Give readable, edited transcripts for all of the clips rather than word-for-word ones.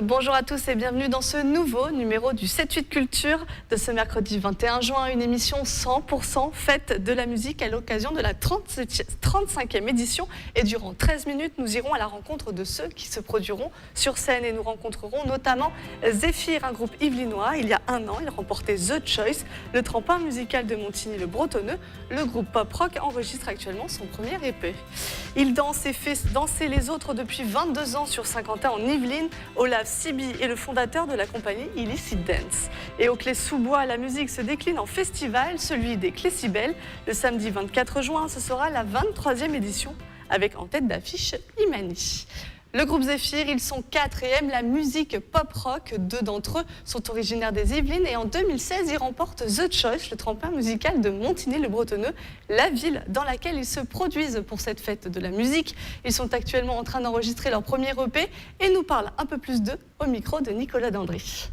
Bonjour à tous et bienvenue dans ce nouveau numéro du 7-8 Culture de ce mercredi 21 juin, une émission 100% faite de la musique à l'occasion de la 35e édition. Et durant 13 minutes, nous irons à la rencontre de ceux qui se produiront sur scène et nous rencontrerons notamment Zéphyr, un groupe yvelinois. Il y a un an, il remportait The Choice, le tremplin musical de Montigny-le-Bretonneux. Le groupe pop-rock enregistre actuellement son premier EP. Il danse et fait danser les autres depuis 22 ans sur Saint-Quentin en Yvelines. Olaf Siby est le fondateur de la compagnie Illicit Dance. Et au Clé-sous-Bois, la musique se décline en festival, celui des Clécibelles. Le samedi 24 juin, ce sera la 23e édition, avec en tête d'affiche Imani. Le groupe Zéphyr, ils sont 4 et aiment la musique pop-rock. 2 d'entre eux sont originaires des Yvelines et en 2016, ils remportent The Choice, le tremplin musical de Montigny-le-Bretonneux, la ville dans laquelle ils se produisent pour cette fête de la musique. Ils sont actuellement en train d'enregistrer leur premier EP et nous parlent un peu plus d'eux au micro de Nicolas Dandry.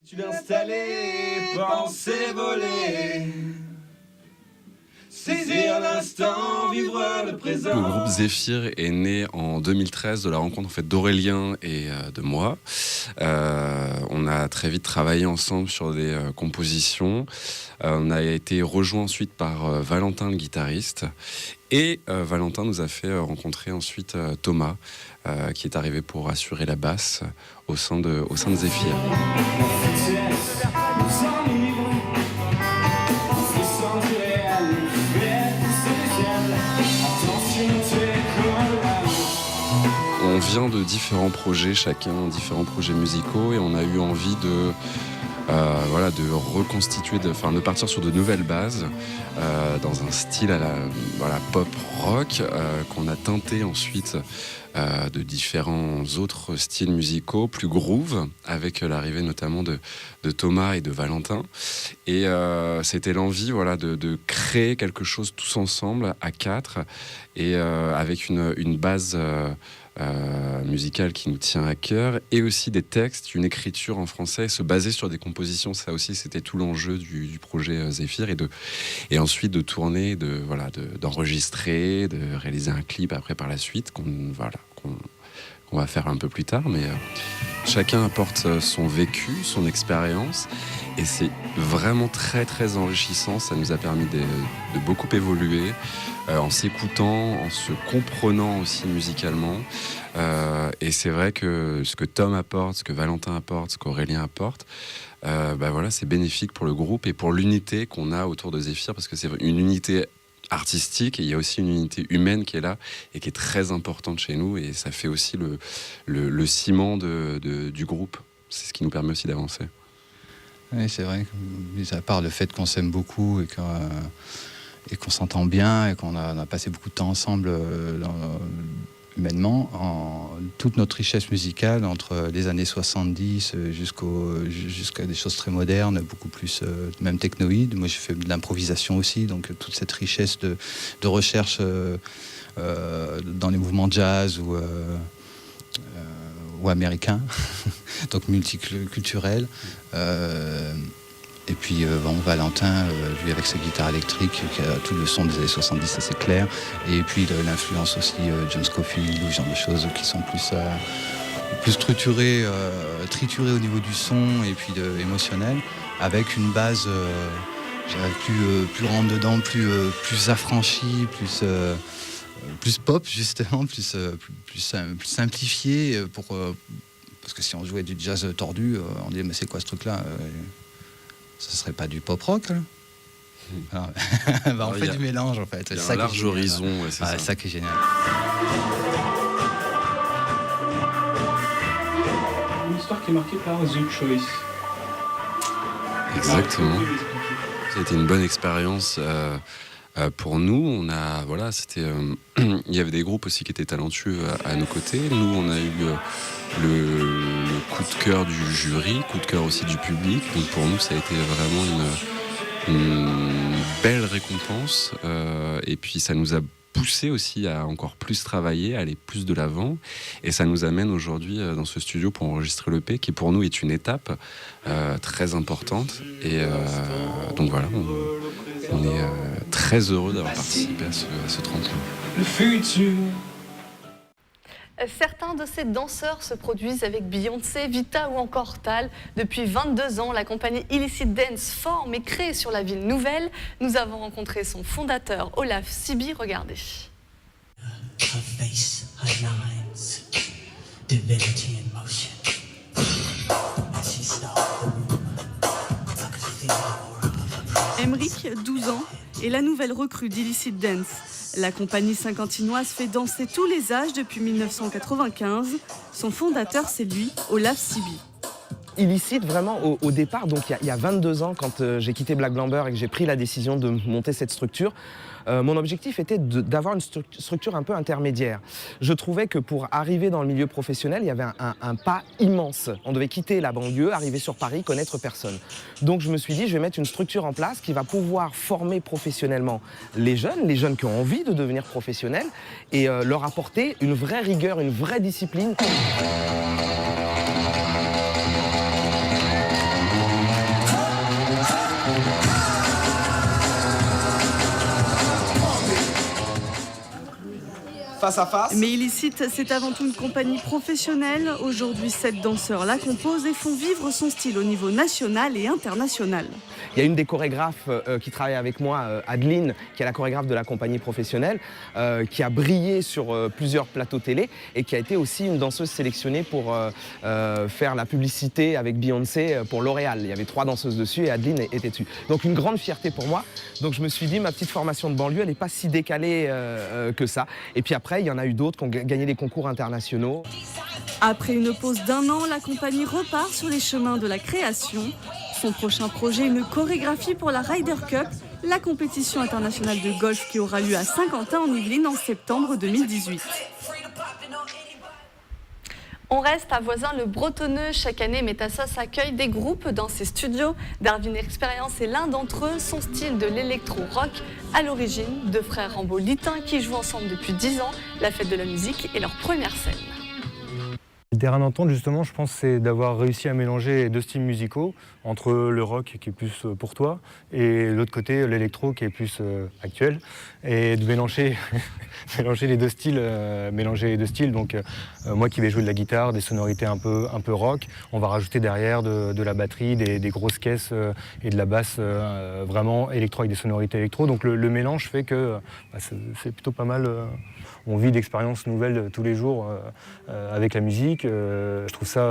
Tu l'as installé, penser voler, saisir l'instant, vivre le présent. Le groupe Zéphyr est né en 2013 de la rencontre en fait, d'Aurélien et de moi. On a très vite travaillé ensemble sur des compositions. On a été rejoint ensuite par Valentin, le guitariste. Et Valentin nous a fait rencontrer ensuite Thomas, qui est arrivé pour assurer la basse au sein de Zéphyr. On vient de différents projets, chacun différents projets musicaux, et on a eu envie de reconstituer, de partir sur de nouvelles bases dans un style à la pop rock qu'on a teinté ensuite de différents autres styles musicaux, plus groove, avec l'arrivée notamment de Thomas et de Valentin. Et c'était l'envie de créer quelque chose tous ensemble à 4 et avec une base musicale qui nous tient à cœur et aussi des textes, une écriture en français, se baser sur des compositions. Ça aussi, c'était tout l'enjeu du projet Zéphyr et ensuite de tourner, d'enregistrer, de réaliser un clip après par la suite qu'on va faire un peu plus tard, mais chacun apporte son vécu, son expérience, et c'est vraiment très très enrichissant. Ça nous a permis de beaucoup évoluer en s'écoutant, en se comprenant aussi musicalement, et c'est vrai que ce que Tom apporte, ce que Valentin apporte, ce qu'Aurélien apporte, c'est bénéfique pour le groupe et pour l'unité qu'on a autour de Zéphyr, parce que c'est une unité artistique et il y a aussi une unité humaine qui est là et qui est très importante chez nous, et ça fait aussi le ciment du groupe. C'est ce qui nous permet aussi d'avancer. Oui, c'est vrai, mis à part le fait qu'on s'aime beaucoup et qu'on s'entend bien et qu'on a passé beaucoup de temps ensemble humainement, toute notre richesse musicale entre les années 70 jusqu'à des choses très modernes, beaucoup plus même technoïdes. Moi, j'ai fait de l'improvisation aussi, donc toute cette richesse de recherche dans les mouvements jazz ou américains, donc multiculturels. Et puis Valentin, lui avec sa guitare électrique, qui a tout le son des années 70, ça c'est clair. Et puis l'influence aussi John Scofield, ou ce genre de choses qui sont plus structurées, triturées au niveau du son et puis émotionnel, avec une base plus rentre dedans, plus affranchie, plus pop justement, plus simplifiée, parce que si on jouait du jazz tordu, on disait mais c'est quoi ce truc-là? Ça serait pas du pop rock là? On fait du mélange en fait. Il y a un large horizon, ouais, c'est ça. Ça qui est génial. Une histoire qui est marquée par The Choice. Exactement. Ça a été une bonne expérience pour nous. Il y avait des groupes aussi qui étaient talentueux à nos côtés. Nous, on a eu le coup de cœur du jury, coup de cœur aussi du public. Donc pour nous, ça a été vraiment une belle récompense. Et puis ça nous a poussé aussi à encore plus travailler, à aller plus de l'avant. Et ça nous amène aujourd'hui dans ce studio pour enregistrer l'EP, qui pour nous est une étape très importante. Et donc voilà, on est très heureux d'avoir participé à ce tremplin. Le futur. Certains de ces danseurs se produisent avec Beyoncé, Vita ou encore Tal. Depuis 22 ans, la compagnie Illicit Dance forme et crée sur la ville nouvelle. Nous avons rencontré son fondateur, Olaf Siby. Regardez. Her face, her lines, divinity in motion. As she stalked the room, I could feel the aura of her Emric, 12 ans, est la nouvelle recrue d'Illicit Dance. La compagnie saint-quentinoise fait danser tous les âges depuis 1995. Son fondateur, c'est lui, Olaf Siby. Illicit, vraiment, au départ, donc il y a 22 ans, quand j'ai quitté Black Blamber et que j'ai pris la décision de monter cette structure, mon objectif était d'avoir une structure un peu intermédiaire. Je trouvais que pour arriver dans le milieu professionnel, il y avait un pas immense. On devait quitter la banlieue, arriver sur Paris, connaître personne. Donc je me suis dit, je vais mettre une structure en place qui va pouvoir former professionnellement les jeunes qui ont envie de devenir professionnels, et leur apporter une vraie rigueur, une vraie discipline. Face à face. Mais Illicit, c'est avant tout une compagnie professionnelle. Aujourd'hui, 7 danseurs la composent et font vivre son style au niveau national et international. Il y a une des chorégraphes qui travaille avec moi, Adeline, qui est la chorégraphe de la compagnie professionnelle, qui a brillé sur plusieurs plateaux télé et qui a été aussi une danseuse sélectionnée pour faire la publicité avec Beyoncé pour L'Oréal. Il y avait 3 danseuses dessus et Adeline était dessus. Donc une grande fierté pour moi. Donc je me suis dit, ma petite formation de banlieue, elle n'est pas si décalée que ça. Et puis après, il y en a eu d'autres qui ont gagné des concours internationaux. Après une pause d'1 an, la compagnie repart sur les chemins de la création. Son prochain projet, une chorégraphie pour la Ryder Cup, la compétition internationale de golf qui aura lieu à Saint-Quentin en Yvelines en septembre 2018. On reste à Voisins-le-Bretonneux. Chaque année, Métassa s'accueille des groupes dans ses studios. Darwin Experience est l'un d'entre eux. Son style de l'électro-rock à l'origine. 2 frères rambolitains qui jouent ensemble depuis 10 ans. La fête de la musique est leur première scène. Le terrain d'entente, justement, je pense, c'est d'avoir réussi à mélanger 2 styles musicaux, entre le rock qui est plus pour toi et l'autre côté, l'électro qui est plus actuel, et de mélanger, mélanger les deux styles. Donc moi qui vais jouer de la guitare, des sonorités un peu rock, on va rajouter derrière de la batterie, des grosses caisses et de la basse vraiment électro avec des sonorités électro. Donc le mélange fait que c'est plutôt pas mal. On vit d'expériences nouvelles tous les jours avec la musique. Je trouve ça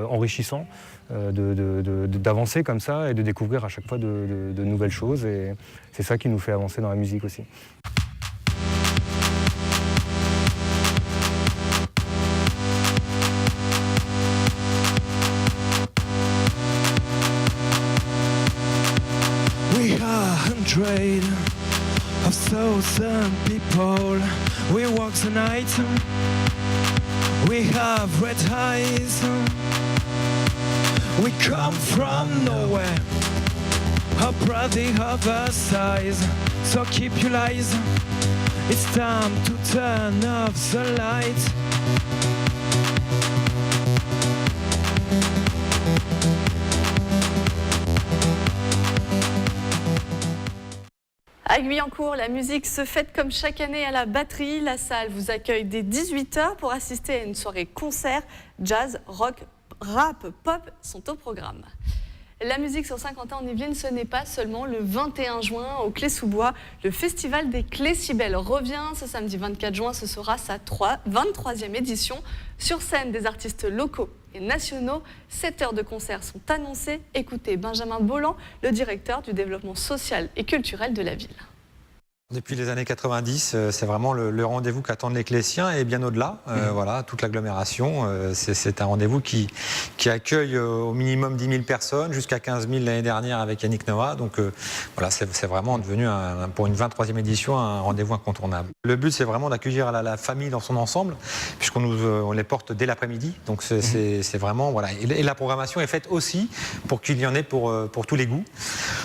enrichissant d'avancer comme ça et de découvrir à chaque fois de nouvelles choses. Et c'est ça qui nous fait avancer dans la musique aussi. We are hundreds of thousand people. We walk the night. We have red eyes. We come from nowhere. A brother of our size. So keep your eyes. It's time to turn off the light. À Guyancourt, la musique se fête comme chaque année à la batterie. La salle vous accueille dès 18h pour assister à une soirée concert. Jazz, rock, rap, pop sont au programme. La musique sur Saint-Quentin en Yvelines, ce n'est pas seulement le 21 juin au Clé-sous-Bois. Le festival des Clés si belles revient. Ce samedi 24 juin, ce sera sa 23e édition. Sur scène, des artistes locaux et nationaux. 7 heures de concert sont annoncées. Écoutez Benjamin Bolland, le directeur du développement social et culturel de la ville. Depuis les années 90, c'est vraiment le rendez-vous qu'attendent les Clésiens et bien au-delà. Voilà, toute l'agglomération. C'est un rendez-vous qui accueille au minimum 10 000 personnes, jusqu'à 15 000 l'année dernière avec Yannick Noah. Donc voilà, c'est vraiment devenu, pour une 23e édition, un rendez-vous incontournable. Le but, c'est vraiment d'accueillir la famille dans son ensemble, puisqu'on les porte dès l'après-midi. Donc c'est vraiment, voilà. Et la programmation est faite aussi pour qu'il y en ait pour tous les goûts.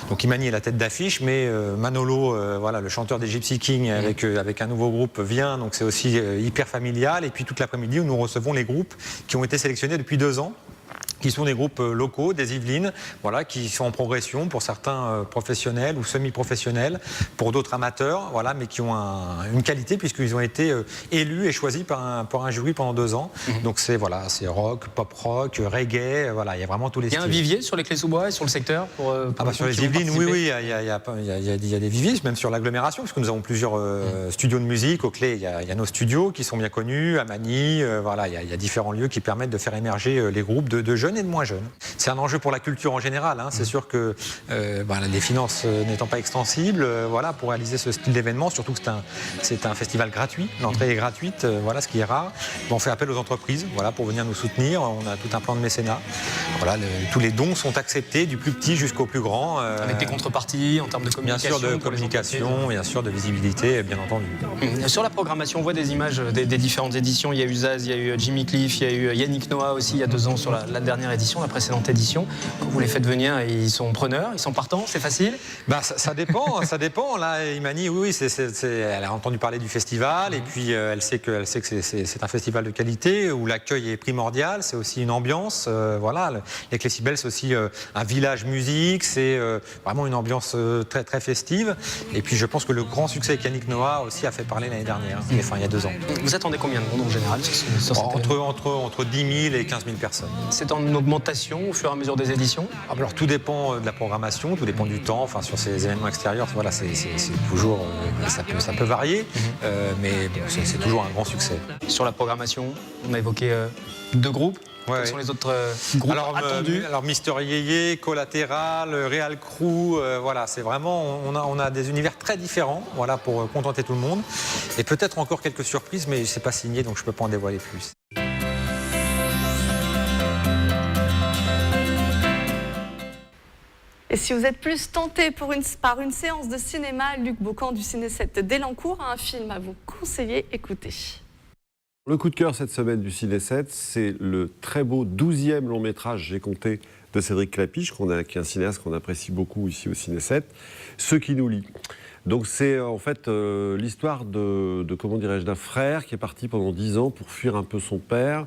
Donc Imani est la tête d'affiche, mais Manolo, voilà, le chanteur des Gypsy Kings avec un nouveau groupe vient, donc c'est aussi hyper familial. Et puis toute l'après-midi où nous recevons les groupes qui ont été sélectionnés depuis 2 ans. qui sont des groupes locaux des Yvelines, voilà, qui sont en progression, pour certains professionnels ou semi-professionnels, pour d'autres amateurs, voilà, mais qui ont une qualité puisqu'ils ont été élus et choisis par un jury pendant 2 ans. Donc c'est rock, pop rock, reggae, voilà, il y a vraiment tous les styles. Il y a un vivier sur les Clés-sous-Bois et sur le secteur pour sur les Yvelines, oui, il y a des viviers, même sur l'agglomération, puisque nous avons plusieurs studios de musique. Au Clé, il y a nos studios qui sont bien connus, à Magny, voilà, il y a différents lieux qui permettent de faire émerger les groupes de jeunes et de moins jeunes. C'est un enjeu pour la culture en général, hein. C'est sûr que les finances n'étant pas extensibles, voilà, pour réaliser ce style d'événement, surtout que c'est un festival gratuit, l'entrée est gratuite, voilà, ce qui est rare. On fait appel aux entreprises, voilà, pour venir nous soutenir. On a tout un plan de mécénat. Voilà, tous les dons sont acceptés, du plus petit jusqu'au plus grand. Avec des contreparties en termes de communication. Bien sûr, de communication, bien sûr, de visibilité, bien entendu. Sur la programmation, on voit des images des différentes éditions. Il y a eu Zaz, il y a eu Jimmy Cliff, il y a eu Yannick Noah aussi il y a 2 ans sur la dernière édition, la précédente édition. Quand vous les faites venir, ils sont preneurs, ils sont partants, c'est facile? Ça dépend, ça dépend. Là, Imani, oui, elle a entendu parler du festival et puis elle sait que c'est un festival de qualité où l'accueil est primordial, c'est aussi une ambiance. Voilà, les Clécibelles, c'est aussi un village musique, c'est vraiment une ambiance très, très festive. Et puis je pense que le grand succès avec Yannick Noah aussi a fait parler l'année dernière, enfin il y a 2 ans. Vous attendez combien de monde en général sur cette entre 10 000 et 15 000 personnes. C'est en augmentation au fur et à mesure des éditions? Alors tout dépend de la programmation, tout dépend du temps. Enfin sur ces événements extérieurs, voilà, c'est toujours ça peut varier, mais bon, c'est toujours un grand succès. Sur la programmation, on a évoqué 2 groupes. Quels sont les autres groupes attendus? Alors Mister Yeye, Collatéral, Real Crew, voilà, c'est vraiment, on a des univers très différents, voilà, pour contenter tout le monde. Et peut-être encore quelques surprises, mais c'est pas signé, donc je peux pas en dévoiler plus. Et si vous êtes plus tenté par une séance de cinéma, Luc Beaucamp du Ciné 7 d'Elancourt a un film à vous conseiller, écoutez. Le coup de cœur cette semaine du Ciné 7, c'est le très beau 12e long métrage, j'ai compté, de Cédric Clapiche, qui est un cinéaste qu'on apprécie beaucoup ici au Ciné 7, Ce qui nous lie. Donc c'est en fait l'histoire d'un frère qui est parti pendant 10 ans pour fuir un peu son père,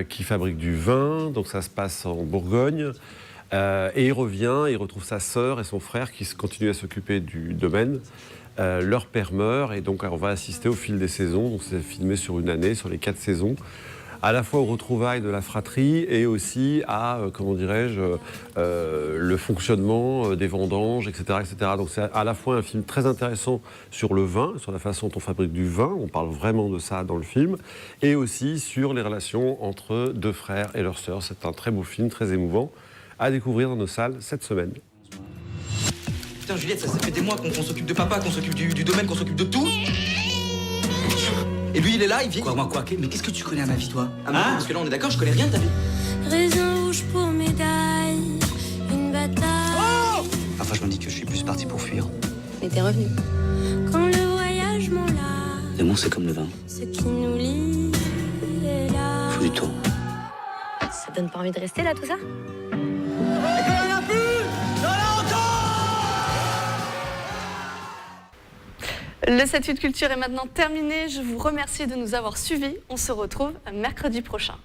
qui fabrique du vin, donc ça se passe en Bourgogne. Et il revient, il retrouve sa sœur et son frère qui continuent à s'occuper du domaine. Leur père meurt et donc on va assister au fil des saisons. Donc c'est filmé sur une année, sur les 4 saisons, à la fois aux retrouvailles de la fratrie et aussi à, le fonctionnement des vendanges, etc., etc. Donc c'est à la fois un film très intéressant sur le vin, sur la façon dont on fabrique du vin, on parle vraiment de ça dans le film, et aussi sur les relations entre 2 frères et leur sœur. C'est un très beau film, très émouvant, à découvrir dans nos salles cette semaine. Putain Juliette, ça fait des mois qu'on s'occupe de papa, qu'on s'occupe du domaine, qu'on s'occupe de tout. Et lui il est là, il vient... Quoi, mais qu'est-ce que tu connais à ma vie toi? Parce que là on est d'accord, je connais rien de ta vie. Raisin rouge pour médaille, une bataille. Oh enfin je me dis que je suis plus parti pour fuir. Mais t'es revenu. Quand le voyage m'en l'a. L'amour c'est comme le vin. Ce qui nous lie est là. Faut du temps. Ça donne pas envie de rester là tout ça? Le 7-8 Culture est maintenant terminé. Je vous remercie de nous avoir suivis. On se retrouve mercredi prochain.